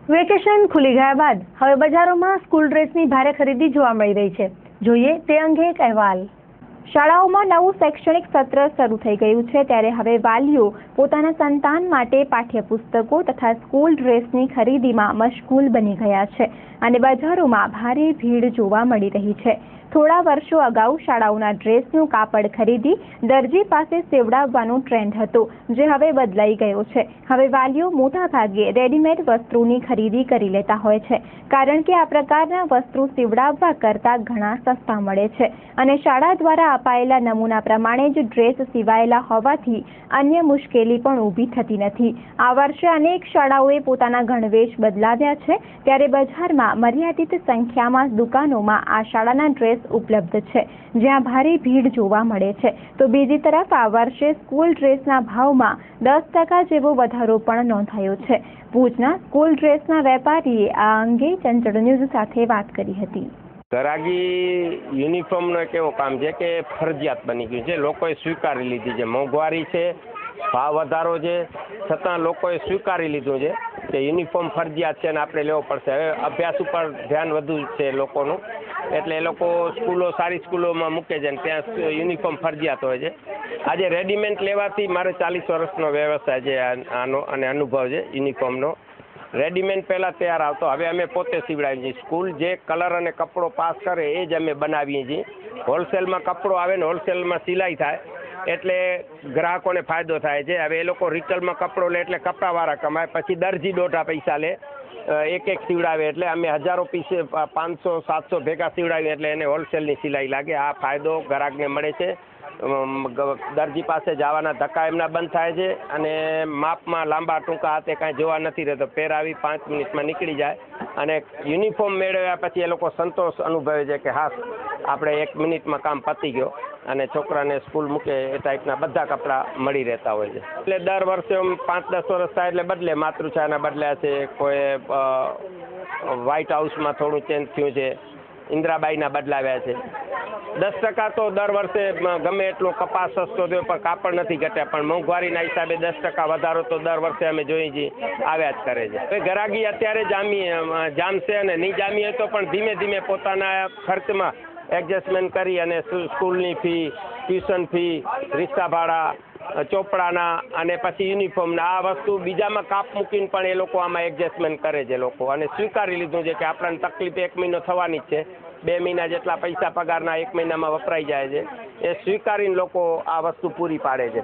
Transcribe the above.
Vacation ખુલી ગયા બાદ હવે બજારોમાં સ્કૂલ ડ્રેસની ભારે ખરીદી જોવા મળી રહી છે। જોઈએ તે અંગે એક અહેવાલ। શાળાઓમાં નવું શૈક્ષણિક સત્ર શરૂ થઈ ગયું છે, ત્યારે હવે વાલીઓ પોતાના સંતાન માટે પાઠ્યપુસ્તકો તથા સ્કૂલ ડ્રેસની ખરીદીમાં મશગુલ બની ગયા છે અને બજારોમાં ભારે ભીડ જોવા મળી રહી છે। થોડા વર્ષો અગાઉ શાળાઓના ડ્રેસનું કાપડ ખરીદી દરજી પાસે સીવડાવવાનો ટ્રેન્ડ હતો, જે હવે બદલાઈ ગયો છે। હવે વાલીઓ મોટા ભાગે રેડીમેડ વસ્ત્રોની ખરીદી કરી લેતા હોય છે, કારણ કે આ પ્રકારના વસ્ત્રો સીવડાવવા કરતાં ઘણા સસ્તા મળે છે અને શાળા દ્વારા અપાયેલા નમૂના પ્રમાણે જ ડ્રેસ સીવાયેલા હોવાથી અન્ય મુશ્કેલી પણ ઊભી થતી નથી। આ વર્ષે અનેક શાળાઓએ પોતાના ગણવેશ બદલાવ્યા છે, ત્યારે બજારમાં મર્યાદિત સંખ્યામાં દુકાનોમાં આ શાળાના ડ્રેસ ઉપલબ્ધ છે, જ્યાં ભારે ભીડ જોવા મળે છે। તો બીજી તરફ આ વર્ષે સ્કૂલ ડ્રેસના ભાવમાં 10% જેવો વધારો પણ નોંધાયો છે। ભુજના સ્કૂલ ડ્રેસના વેપારીએ આ અંગે ચંચળ ન્યૂઝ સાથે વાત કરી હતી। ગરાગી યુનિફોર્મનો એક એવો કામ છે કે ફરજિયાત બની ગયું છે, લોકોએ સ્વીકારી લીધી છે। મોંઘવારી છે, ભાવ વધારો છે, છતાં લોકોએ સ્વીકારી લીધું છે કે યુનિફોર્મ ફરજિયાત છે અને આપણે લેવો પડશે। હવે અભ્યાસ ઉપર ધ્યાન વધુ છે લોકોનું, એટલે એ લોકો સ્કૂલો સારી સ્કૂલોમાં મૂકે છે અને ત્યાં યુનિફોર્મ ફરજિયાત હોય છે। આજે રેડીમેડ લેવાથી મારે 40 વર્ષનો વ્યવસાય છે આનો અને અનુભવ છે યુનિફોર્મનો। રેડીમેડ પહેલાં તૈયાર આવતો, હવે અમે પોતે સીવડાવીએ છીએ। સ્કૂલ જે કલર અને કપડો પાસ કરે એ જ અમે બનાવીએ છીએ। હોલસેલમાં કપડો આવે ને હોલસેલમાં સિલાઈ થાય, એટલે ગ્રાહકોને ફાયદો થાય છે। હવે એ લોકો રિટેલમાં કપડો લે એટલે કપડાવાળા કમાય, પછી દરજી દોઢા પૈસા લે, એક સીવડાવે એટલે અમે હજારો પીસ 500-700 ભેગા સીવડાવીએ એટલે એને હોલસેલની સિલાઈ લાગે। આ ફાયદો ગ્રાહકને મળે છે। દરજી પાસે જવાના ધક્કા એમના બંધ થાય છે અને માપમાં લાંબા ટૂંકા હાથે કાંઈ જોવા નથી રહેતો, પહેરાવી 5 મિનિટમાં નીકળી જાય અને યુનિફોર્મ મેળવ્યા પછી એ લોકો સંતોષ અનુભવે છે કે હા, આપણે 1 મિનિટમાં કામ પતી ગયો અને છોકરાને સ્કૂલ મૂકે એ ટાઈપના બધા કપડાં મળી રહેતા હોય છે। એટલે દર વર્ષે 5-10 વર્ષ થાય એટલે બદલે, માતૃછાયાના બદલ્યા છે, કોઈ વ્હાઇટ હાઉસમાં થોડું ચેન્જ થયું છે, ઇન્દિરાબાઈના બદલાવ્યા છે। 10% તો દર વર્ષે ગમે એટલો કપાસ સસ્તો થયો પણ કાપડ નથી ઘટ્યા, પણ મોંઘવારીના હિસાબે 10% વધારો તો દર વર્ષે અમે જોઈએ છીએ આવ્યા જ કરે છે। ગરાગી અત્યારે જામશે અને નહીં જામી હોય તો પણ ધીમે ધીમે પોતાના ખર્ચમાં એડજસ્ટમેન્ટ કરી અને સ્કૂલની ફી, ટ્યુશન ફી, રિક્ષા ભાડા, ચોપડાના અને પછી યુનિફોર્મના આ વસ્તુ બીજામાં કાપ મૂકીને પણ એ લોકો આમાં એડજસ્ટમેન્ટ કરે છે લોકો, અને સ્વીકારી લીધું છે કે આપણને તકલીફ 1 મહિનો થવાની જ છે, 2 મહિના જેટલા પૈસા પગારના 1 મહિનામાં વપરાઈ જાય છે, એ સ્વીકારીને લોકો આ વસ્તુ પૂરી પાડે છે।